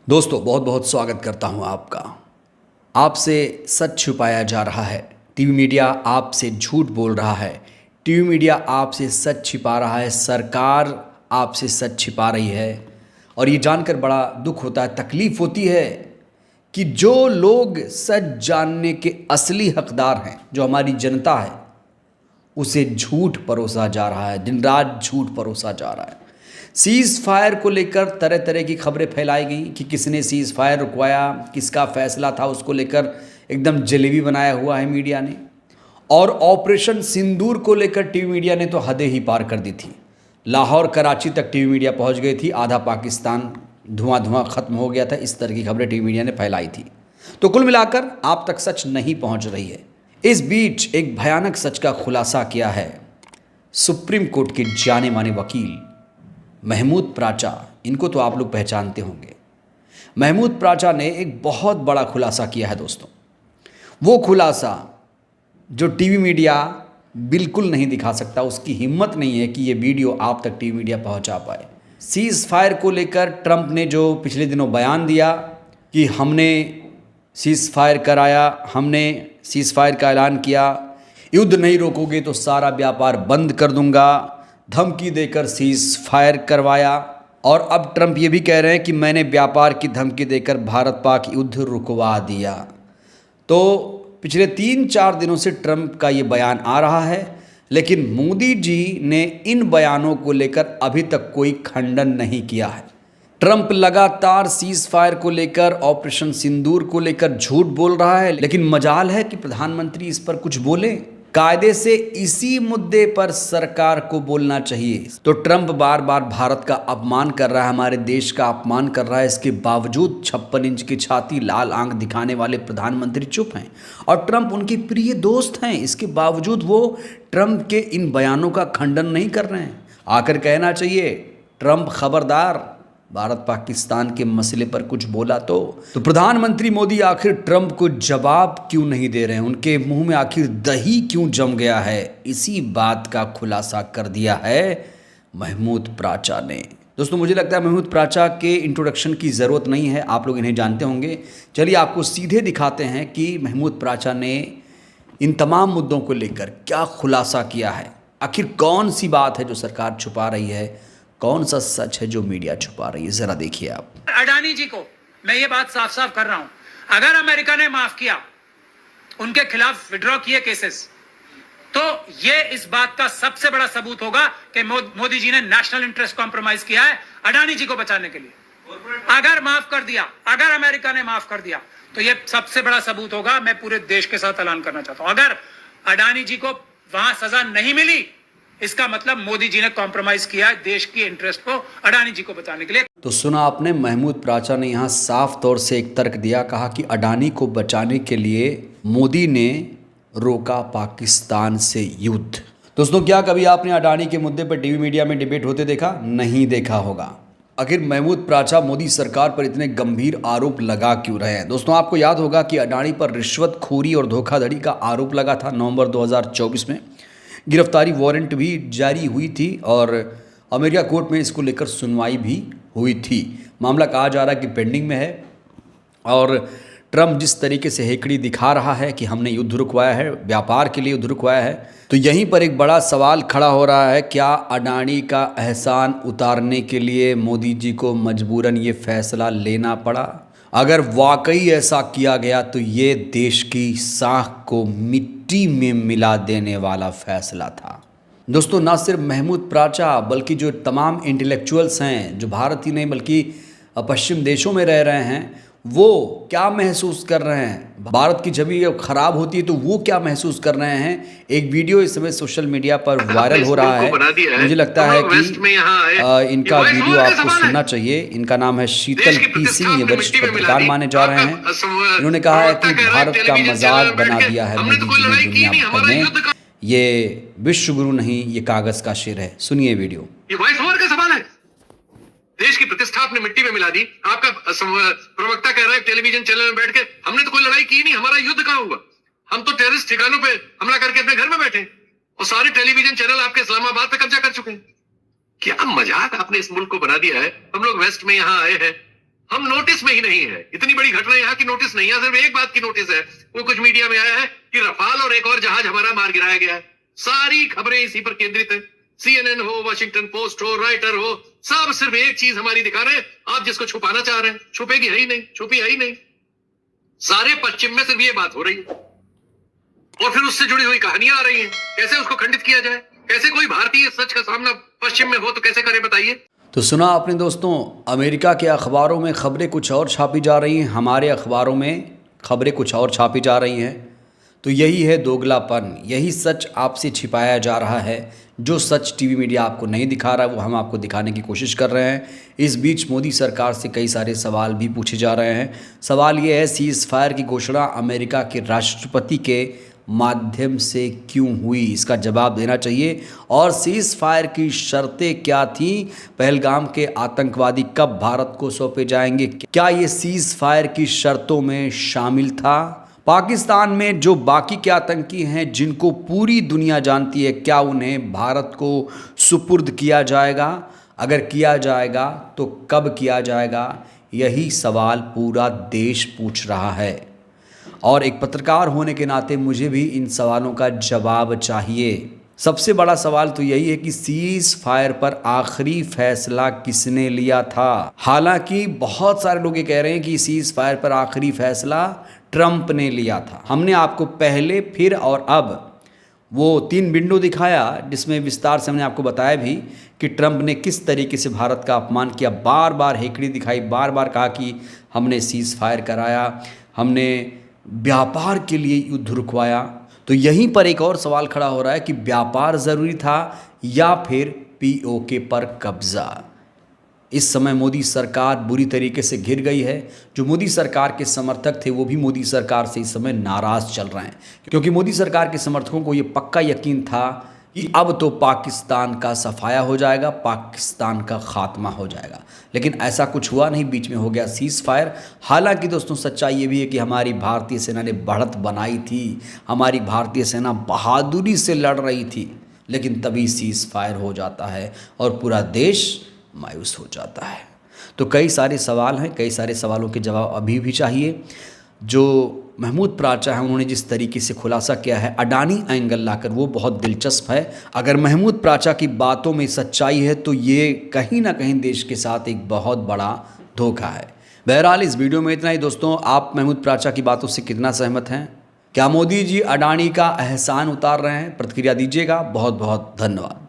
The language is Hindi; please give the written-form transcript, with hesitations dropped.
दोस्तों बहुत बहुत स्वागत करता हूं आपका। आपसे सच छुपाया जा रहा है, टीवी मीडिया आपसे झूठ बोल रहा है, टीवी मीडिया आपसे सच छिपा रहा है, सरकार आपसे सच छिपा रही है। और ये जानकर बड़ा दुख होता है, तकलीफ़ होती है कि जो लोग सच जानने के असली हकदार हैं, जो हमारी जनता है, उसे झूठ परोसा जा रहा है, दिन रात झूठ परोसा जा रहा है। सीज़ फायर को लेकर तरह तरह की खबरें फैलाई गई कि किसने सीज़ फायर रुकवाया, किसका फैसला था, उसको लेकर एकदम जलेबी बनाया हुआ है मीडिया ने। और ऑपरेशन सिंदूर को लेकर टीवी मीडिया ने तो हदें ही पार कर दी थी। लाहौर कराची तक टीवी मीडिया पहुंच गई थी, आधा पाकिस्तान धुआं धुआं खत्म हो गया था, इस तरह की खबरें टीवी मीडिया ने फैलाई थी। तो कुल मिलाकर आप तक सच नहीं पहुंच रही है। इस बीच एक भयानक सच का खुलासा किया है सुप्रीम कोर्ट के जाने माने वकील महमूद प्राचा। इनको तो आप लोग पहचानते होंगे। महमूद प्राचा ने एक बहुत बड़ा खुलासा किया है दोस्तों। वो खुलासा जो टीवी मीडिया बिल्कुल नहीं दिखा सकता, उसकी हिम्मत नहीं है कि ये वीडियो आप तक टीवी मीडिया पहुंचा पाए। सीज़ फायर को लेकर ट्रंप ने जो पिछले दिनों बयान दिया कि हमने सीज़ फायर कराया, हमने सीज़ फायर का ऐलान किया, युद्ध नहीं रोकोगे तो सारा व्यापार बंद कर दूंगा, धमकी देकर सीज़ फायर करवाया। और अब ट्रंप ये भी कह रहे हैं कि मैंने व्यापार की धमकी देकर भारत पाक युद्ध रुकवा दिया। तो पिछले 3-4 दिनों से ट्रंप का ये बयान आ रहा है, लेकिन मोदी जी ने इन बयानों को लेकर अभी तक कोई खंडन नहीं किया है। ट्रंप लगातार सीज़ फायर को लेकर, ऑपरेशन सिंदूर को लेकर झूठ बोल रहा है, लेकिन मजाल है कि प्रधानमंत्री इस पर कुछ बोले। कायदे से इसी मुद्दे पर सरकार को बोलना चाहिए। तो ट्रंप बार बार भारत का अपमान कर रहा है, हमारे देश का अपमान कर रहा है। इसके बावजूद 56 इंच की छाती, लाल आंख दिखाने वाले प्रधानमंत्री चुप हैं। और ट्रंप उनके प्रिय दोस्त हैं, इसके बावजूद वो ट्रंप के इन बयानों का खंडन नहीं कर रहे हैं। आकर कहना चाहिए, ट्रंप खबरदार, भारत पाकिस्तान के मसले पर कुछ बोला तो प्रधानमंत्री मोदी आखिर ट्रंप को जवाब क्यों नहीं दे रहे हैं, उनके मुंह में आखिर दही क्यों जम गया है, इसी बात का खुलासा कर दिया है महमूद प्राचा ने। दोस्तों मुझे लगता है महमूद प्राचा के इंट्रोडक्शन की ज़रूरत नहीं है, आप लोग इन्हें जानते होंगे। चलिए आपको सीधे दिखाते हैं कि महमूद प्राचा ने इन तमाम मुद्दों को लेकर क्या खुलासा किया है। आखिर कौन सी बात है जो सरकार छुपा रही है, कौन सा सच है जो मीडिया छुपा रही है, जरा देखिए आप। अडानी जी को मैं ये बात साफ साफ कर रहा हूं, अगर अमेरिका ने माफ किया, उनके खिलाफ विड्रॉ किए केसेस, तो ये इस बात का सबसे बड़ा सबूत होगा कि मोदी जी ने नेशनल इंटरेस्ट कॉम्प्रोमाइज किया है अडानी जी को बचाने के लिए। अगर माफ कर दिया, अगर अमेरिका ने माफ कर दिया, तो ये सबसे बड़ा सबूत होगा। मैं पूरे देश के साथ ऐलान करना चाहता हूं, अगर अडानी जी को वहां सजा नहीं मिली, इसका मतलब मोदी जी ने कॉम्प्रोमाइज किया है देश की इंटरेस्ट को अडानी जी को बचाने के लिए। तो सुना आपने, महमूद प्राचा ने यहाँ साफ तौर से एक तर्क दिया, कहा कि अडानी को बचाने के लिए मोदी ने रोका पाकिस्तान से युद्ध। दोस्तों क्या कभी आपने अडानी के मुद्दे पर टीवी मीडिया में डिबेट होते देखा? नहीं देखा होगा। आखिर महमूद प्राचा मोदी सरकार पर इतने गंभीर आरोप लगा क्यों रहे हैं? दोस्तों आपको याद होगा कि अडानी पर रिश्वतखोरी और धोखाधड़ी का आरोप लगा था। नवंबर 2024 में गिरफ्तारी वारंट भी जारी हुई थी और अमेरिका कोर्ट में इसको लेकर सुनवाई भी हुई थी। मामला कहा जा रहा है कि पेंडिंग में है। और ट्रंप जिस तरीके से हेकड़ी दिखा रहा है कि हमने युद्ध रुकवाया है, व्यापार के लिए युद्ध रुकवाया है, तो यहीं पर एक बड़ा सवाल खड़ा हो रहा है, क्या अडानी का एहसान उतारने के लिए मोदी जी को मजबूरन ये फैसला लेना पड़ा? अगर वाकई ऐसा किया गया तो ये देश की साख को मिट्टी में मिला देने वाला फैसला था। दोस्तों ना सिर्फ महमूद प्राचा बल्कि जो तमाम इंटेलेक्चुअल्स हैं, जो भारत ही नहीं बल्कि पश्चिम देशों में रह रहे हैं, वो क्या महसूस कर रहे हैं? भारत की छवि खराब होती है तो वो क्या महसूस कर रहे हैं? एक वीडियो इस समय सोशल मीडिया पर वायरल हो रहा है, मुझे लगता है कि इनका वीडियो आपको सुनना चाहिए। इनका नाम है शीतल पी सिंह, ये वरिष्ठ पत्रकार माने जा रहे हैं। इन्होंने कहा है कि भारत का मजाक बना दिया है मोदी जी ने दुनिया भर में, ये विश्व गुरु नहीं, ये कागज का शेर है। सुनिए वीडियो। ये वॉइस ओवर का सवाल है, देश की प्रतिष्ठा आपने मिट्टी में मिला दी। आपका प्रवक्ता कह रहा है टेलीविजन चैनल में बैठ के, हमने तो कोई लड़ाई की नहीं, हमारा युद्ध कहां हुआ? हम तो टेररिस्ट ठिकानों पे हमला करके अपने घर में बैठे और सारे टेलीविजन चैनल आपके इस्लामाबाद पे कब्जा कर चुके हैं। क्या मजाक आपने इस मुल्क को बना दिया है। हम लोग वेस्ट में यहाँ आए हैं, हम नोटिस में ही नहीं है। इतनी बड़ी घटना यहाँ की नोटिस नहीं है। सिर्फ एक बात की नोटिस है, वो कुछ मीडिया में आया है कि रफाल और एक और जहाज हमारा मार गिराया गया है। सारी खबरें इसी पर केंद्रित है। CNN हो, वॉशिंगटन पोस्ट हो, रॉयटर हो, सब सिर्फ एक चीज हमारी दिखा रहे हैं। आप जिसको छुपाना चाह रहे हैं, छुपेगी है ही नहीं, छुपी है ही नहीं। सारे पश्चिम में सिर्फ ये बात हो रही है और फिर उससे जुड़ी हुई कहानियां आ रही हैं। कैसे उसको खंडित किया जाए? कैसे कोई भारतीय सच का सामना पश्चिम में हो तो कैसे करे, बताइए। तो सुना आपने दोस्तों, अमेरिका के अखबारों में खबरें कुछ और छापी जा रही हैं, हमारे अखबारों में खबरें कुछ और छापी जा रही हैं। तो यही है दोगलापन, यही सच आपसे छिपाया जा रहा है। जो सच टीवी मीडिया आपको नहीं दिखा रहा है वो हम आपको दिखाने की कोशिश कर रहे हैं। इस बीच मोदी सरकार से कई सारे सवाल भी पूछे जा रहे हैं। सवाल ये है, सीज़ फायर की घोषणा अमेरिका के राष्ट्रपति के माध्यम से क्यों हुई, इसका जवाब देना चाहिए। और सीज़ फायर की शर्तें क्या थीं, पहलगाम के आतंकवादी कब भारत को सौंपे जाएंगे, क्या ये सीज़ फायर की शर्तों में शामिल था। पाकिस्तान में जो बाकी के आतंकी हैं जिनको पूरी दुनिया जानती है, क्या उन्हें भारत को सुपुर्द किया जाएगा, अगर किया जाएगा तो कब किया जाएगा, यही सवाल पूरा देश पूछ रहा है। और एक पत्रकार होने के नाते मुझे भी इन सवालों का जवाब चाहिए। सबसे बड़ा सवाल तो यही है कि सीज़ फायर पर आखिरी फैसला किसने लिया था। हालांकि बहुत सारे लोग ये कह रहे हैं कि सीज़ फायर पर आखिरी फैसला ट्रंप ने लिया था। हमने आपको पहले, फिर और अब वो 3 विंडो दिखाया जिसमें विस्तार से हमने आपको बताया भी कि ट्रंप ने किस तरीके से भारत का अपमान किया। बार बार हेकड़ी दिखाई, बार बार कहा कि हमने सीज़ फायर कराया, हमने व्यापार के लिए युद्ध रुकवाया। तो यहीं पर एक और सवाल खड़ा हो रहा है कि व्यापार ज़रूरी था या फिर POK पर कब्ज़ा। इस समय मोदी सरकार बुरी तरीके से घिर गई है। जो मोदी सरकार के समर्थक थे वो भी मोदी सरकार से इस समय नाराज़ चल रहे हैं, क्योंकि मोदी सरकार के समर्थकों को ये पक्का यकीन था कि अब तो पाकिस्तान का सफाया हो जाएगा, पाकिस्तान का खात्मा हो जाएगा। लेकिन ऐसा कुछ हुआ नहीं, बीच में हो गया सीज़ फायर। हालांकि दोस्तों सच्चाई ये भी है कि हमारी भारतीय सेना ने बढ़त बनाई थी, हमारी भारतीय सेना बहादुरी से लड़ रही थी, लेकिन तभी सीज़ फायर हो जाता है और पूरा देश मायूस हो जाता है। तो कई सारे सवाल हैं, कई सारे सवालों के जवाब अभी भी चाहिए। जो महमूद प्राचा है उन्होंने जिस तरीके से खुलासा किया है अडानी एंगल लाकर, वो बहुत दिलचस्प है। अगर महमूद प्राचा की बातों में सच्चाई है तो ये कहीं ना कहीं देश के साथ एक बहुत बड़ा धोखा है। बहरहाल इस वीडियो में इतना ही दोस्तों। आप महमूद प्राचा की बातों से कितना सहमत हैं? क्या मोदी जी अडानी का एहसान उतार रहे हैं? प्रतिक्रिया दीजिएगा। बहुत बहुत धन्यवाद।